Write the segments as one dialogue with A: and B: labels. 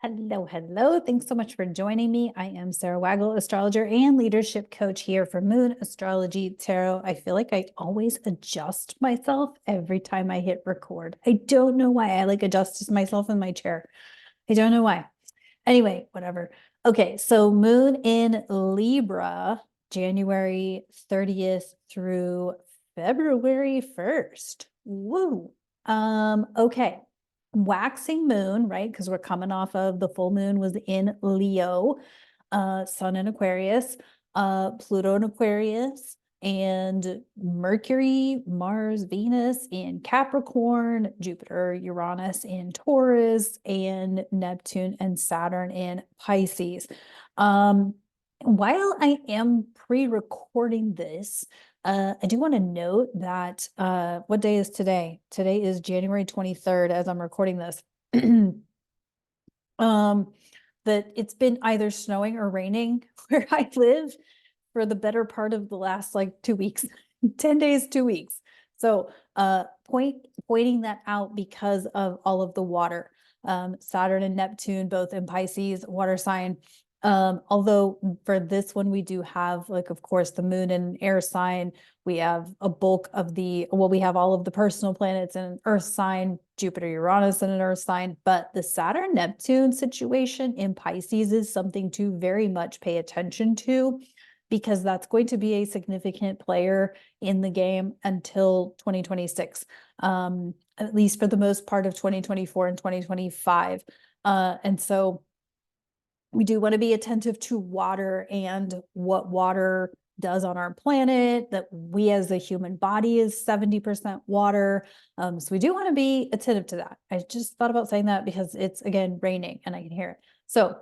A: Hello, hello. Thanks so much for joining me. I am Sarah Waggle, astrologer and leadership coach here for Moon Astrology Tarot. I feel like I always adjust myself every time I hit record. I don't know why. I like adjust myself in my chair. I don't know why. Anyway, whatever. Okay, so Moon in Libra, January 30th through February 1st. Woo. Okay. Waxing moon, right? Because we're coming off of the full moon was in Leo, Sun in Aquarius, Pluto in Aquarius, and Mercury, Mars, Venus in Capricorn, Jupiter, Uranus in Taurus, and Neptune and Saturn in Pisces. While I am pre-recording this, I do want to note that what day is today? Today is January 23rd as I'm recording this. That it's been either snowing or raining where I live for the better part of the last like 2 weeks, 10 days, 2 weeks. So pointing that out because of all of the water. Saturn and Neptune, both in Pisces, water sign. Although for this one, we do have, like, of course, the moon and air sign. We have a bulk of we have all of the personal planets in an earth sign, Jupiter, Uranus in an earth sign, but the Saturn Neptune situation in Pisces is something to very much pay attention to, because that's going to be a significant player in the game until 2026, at least for the most part of 2024 and 2025. And so we do want to be attentive to water and what water does on our planet, that we as a human body is 70% water. So we do want to be attentive to that. I just thought about saying that because it's, again, raining and I can hear it. So,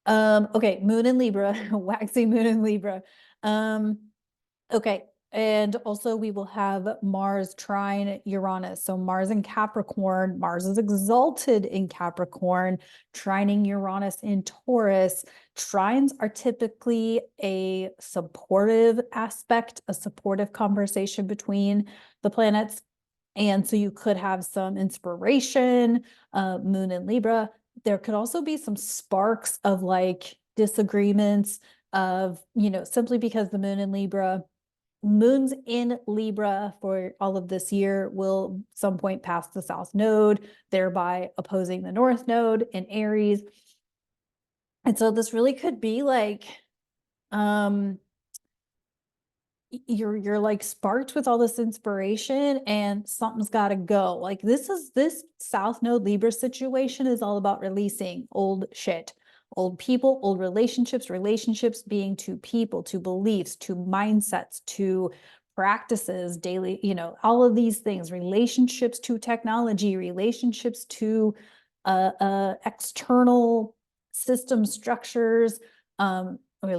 A: okay, moon in Libra, waxing moon in Libra. Okay, and also we will have Mars trine Uranus. So Mars in Capricorn, Mars is exalted in Capricorn, trining Uranus in Taurus. Trines are typically a supportive aspect, a supportive conversation between the planets. And so you could have some inspiration, moon in Libra. There could also be some sparks of like disagreements of, simply because the moon in Libra, moons in Libra for all of this year will some point pass the South Node, thereby opposing the North Node in Aries. And so this really could be like, you're like sparked with all this inspiration and something's got to go. Like this South Node Libra situation is all about releasing old shit, old people, old relationships being to people, to beliefs, to mindsets, to practices, daily, all of these things, relationships to technology, relationships to external system structures,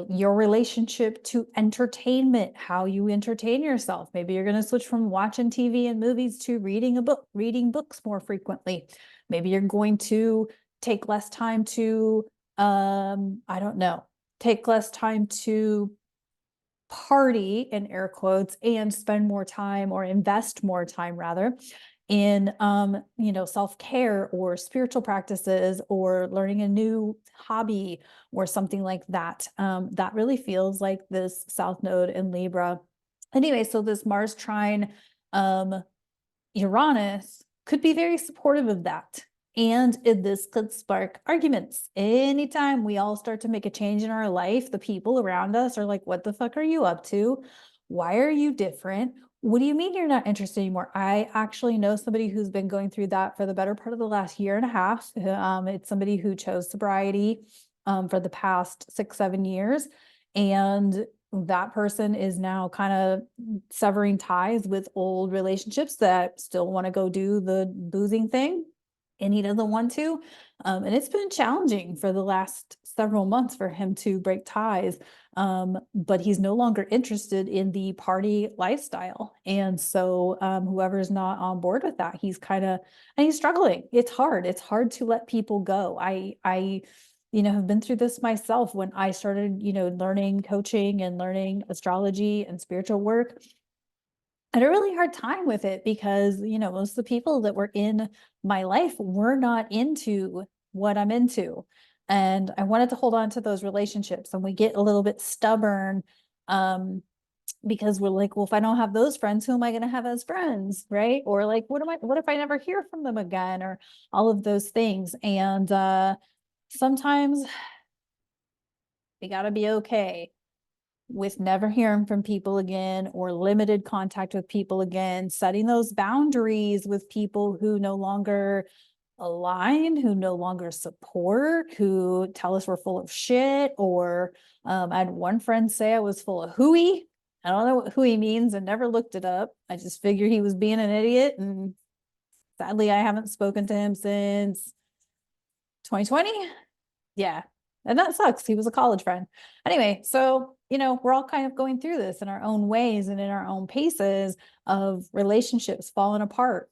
A: your relationship to entertainment, how you entertain yourself. Maybe you're going to switch from watching TV and movies to reading books more frequently. Maybe you're going to take less time to, take less time to party, in air quotes, and spend more time, or invest more time rather, in self-care or spiritual practices or learning a new hobby or something like that. That really feels like this South Node in Libra. Anyway, so this Mars trine Uranus could be very supportive of that. And this could spark arguments. Anytime we all start to make a change in our life, the people around us are like, what the fuck are you up to? Why are you different? What do you mean you're not interested anymore? I actually know somebody who's been going through that for the better part of the last year and a half. It's somebody who chose sobriety for the past 6-7 years. And that person is now kind of severing ties with old relationships that still want to go do the boozing thing, and he doesn't want to. And it's been challenging for the last several months for him to break ties. But he's no longer interested in the party lifestyle. And so whoever's not on board with that, he's struggling. It's hard. It's hard to let people go. I have been through this myself when I started, learning coaching and learning astrology and spiritual work. I had a really hard time with it because, most of the people that were in my life were not into what I'm into. And I wanted to hold on to those relationships. And we get a little bit stubborn because we're like, well, if I don't have those friends, who am I going to have as friends? Right. Or like, what if I never hear from them again? Or all of those things. And sometimes we got to be okay with never hearing from people again or limited contact with people again, setting those boundaries with people who no longer align, who no longer support, who tell us we're full of shit. Or I had one friend say I was full of hooey. I don't know what hooey means and never looked it up. I just figured he was being an idiot. And sadly, I haven't spoken to him since 2020. Yeah. And that sucks. He was a college friend. Anyway, so, we're all kind of going through this in our own ways and in our own paces of relationships falling apart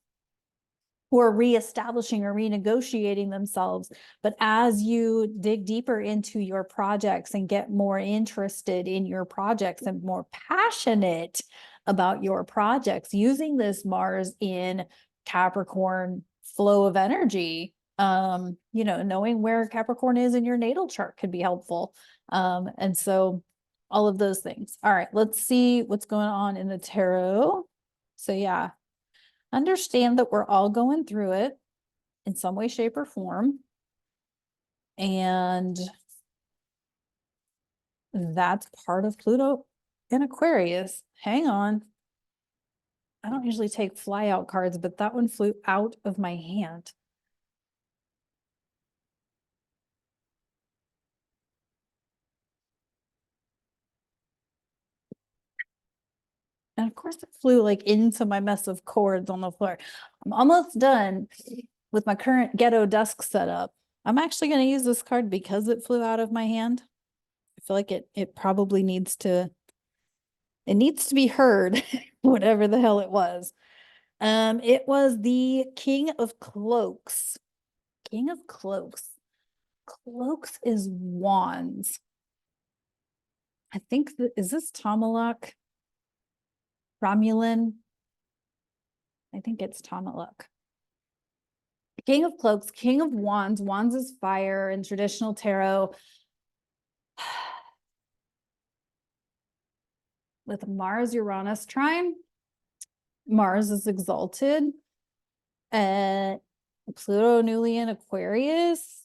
A: or reestablishing or renegotiating themselves. But as you dig deeper into your projects and get more interested in your projects and more passionate about your projects, using this Mars in Capricorn flow of energy, knowing where Capricorn is in your natal chart could be helpful. And so all of those things. All right, let's see what's going on in the tarot. So yeah, understand that we're all going through it in some way, shape, or form. And that's part of Pluto in Aquarius. Hang on. I don't usually take fly out cards, but that one flew out of my hand. And of course it flew like into my mess of cords on the floor. I'm almost done with my current ghetto desk setup. I'm actually going to use this card because it flew out of my hand. I feel like it probably needs to be heard, whatever the hell it was. It was the King of Cloaks. King of Cloaks. Cloaks is wands. I think is this Tomalak? Romulan? I think it's Tomalak. King of Cloaks, King of Wands. Wands is fire in traditional tarot. With Mars Uranus trine, Mars is exalted. Pluto newly in Aquarius.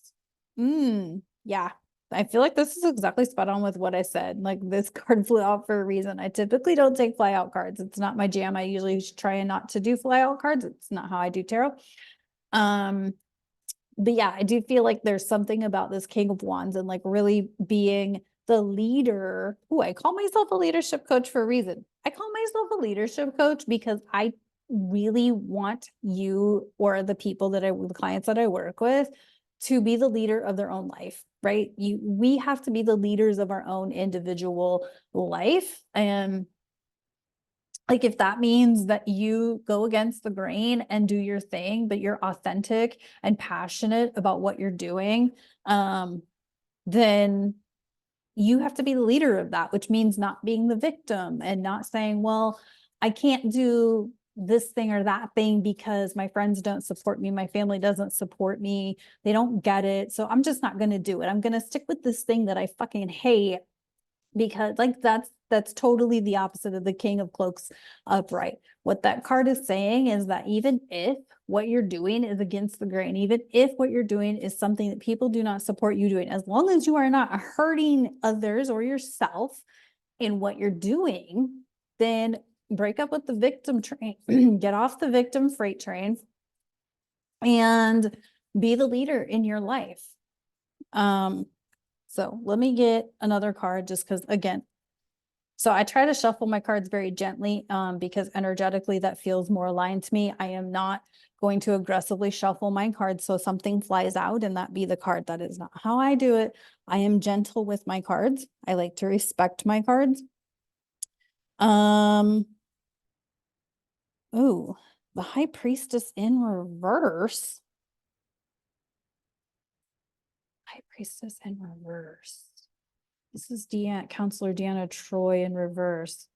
A: Yeah. I feel like this is exactly spot on with what I said. Like this card flew out for a reason. I typically don't take fly out cards. It's not my jam. I usually try not to do fly out cards. It's not how I do tarot. But yeah, I do feel like there's something about this King of Wands and like really being the leader. Oh, I call myself a leadership coach for a reason. I call myself a leadership coach because I really want you or the people the clients that I work with to be the leader of their own life, right? We have to be the leaders of our own individual life. And like if that means that you go against the grain and do your thing, but you're authentic and passionate about what you're doing, then you have to be the leader of that, which means not being the victim and not saying, well, I can't do this thing or that thing because my friends don't support me, my family doesn't support me, they don't get it, so I'm just not going to do it. I'm going to stick with this thing that I fucking hate because like that's totally the opposite of the King of Cloaks upright. What that card is saying is that even if what you're doing is against the grain, even if what you're doing is something that people do not support you doing, as long as you are not hurting others or yourself in what you're doing, then break up with the victim train, get off the victim freight train, and be the leader in your life. So let me get another card just because, again, so I try to shuffle my cards very gently because energetically that feels more aligned to me. I am not going to aggressively shuffle my cards so something flies out and that be the card. That is not how I do it. I am gentle with my cards. I like to respect my cards. Oh, the High Priestess in reverse. High Priestess in reverse. This is Counselor Deanna Troy in reverse.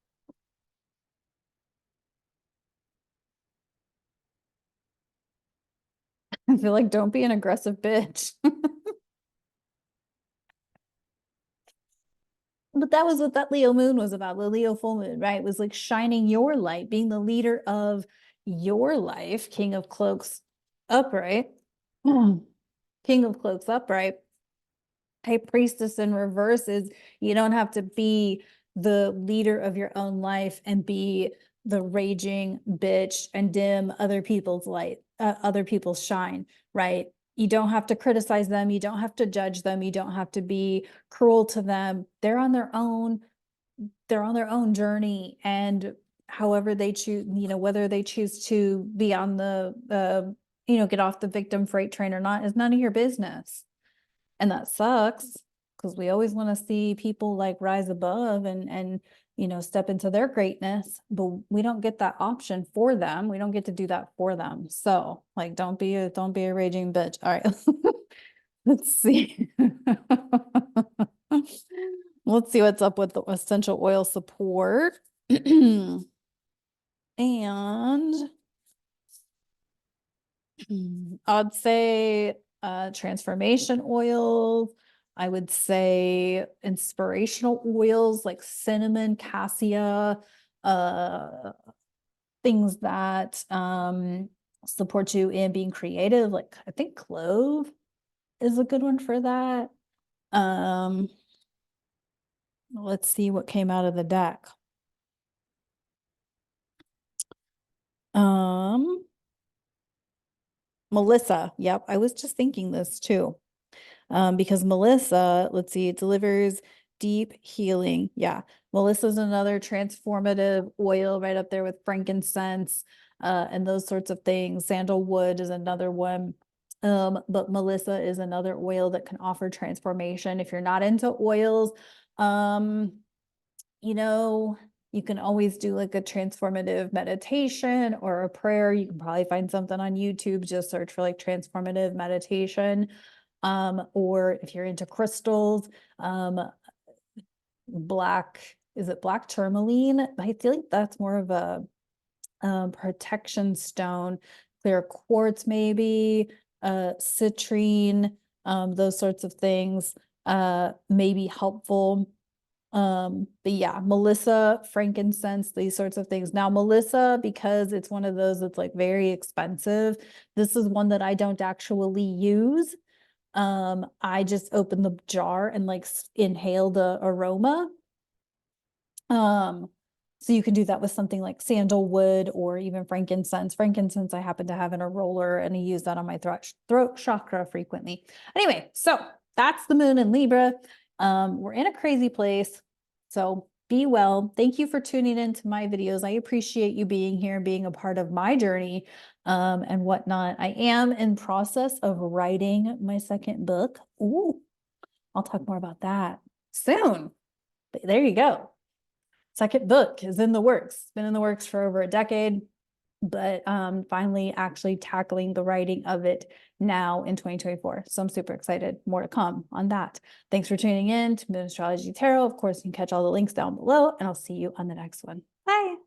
A: I feel like don't be an aggressive bitch. But that was what that Leo moon was about, the Leo full moon, right? It was like shining your light, being the leader of your life, King of Cloaks upright. King of Cloaks upright. High Priestess in reverse is you don't have to be the leader of your own life and be the raging bitch and dim other people's light, other people's shine, right? You don't have to criticize them. You don't have to judge them. You don't have to be cruel to them. They're on their own journey, and however they choose, whether they choose to be on the get off the victim freight train or not is none of your business. And that sucks because we always want to see people like rise above and step into their greatness, but we don't get that option for them. We don't get to do that for them. So like don't be a raging bitch. All right. Let's see. Let's see what's up with the essential oil support. And I'd say transformation oils. I would say inspirational oils like cinnamon, cassia, things that support you in being creative. Like I think clove is a good one for that. Let's see what came out of the deck. Melissa. Yep, I was just thinking this too. Because Melissa, let's see, it delivers deep healing. Yeah, Melissa's another transformative oil right up there with frankincense and those sorts of things. Sandalwood is another one. But Melissa is another oil that can offer transformation. If you're not into oils, you can always do like a transformative meditation or a prayer. You can probably find something on YouTube, just search for like transformative meditation. Or if you're into crystals, is it black tourmaline? I feel like that's more of a protection stone. Clear quartz, maybe, citrine, those sorts of things, may be helpful. But yeah, Melissa, frankincense, these sorts of things. Now, Melissa, because it's one of those that's like very expensive, this is one that I don't actually use. I just open the jar and like inhale the aroma. So you can do that with something like sandalwood or even frankincense. Frankincense I happen to have in a roller, and I use that on my throat chakra frequently. Anyway, so that's the moon in Libra. We're in a crazy place. So be well. Thank you for tuning into my videos. I appreciate you being here, being a part of my journey, and whatnot. I am in process of writing my second book. Ooh, I'll talk more about that soon. But there you go. Second book is in the works. It's been in the works for over a decade, but finally actually tackling the writing of it now in 2024. So I'm super excited. More to come on that. Thanks for tuning in to Moon Astrology Tarot. Of course, you can catch all the links down below, and I'll see you on the next one.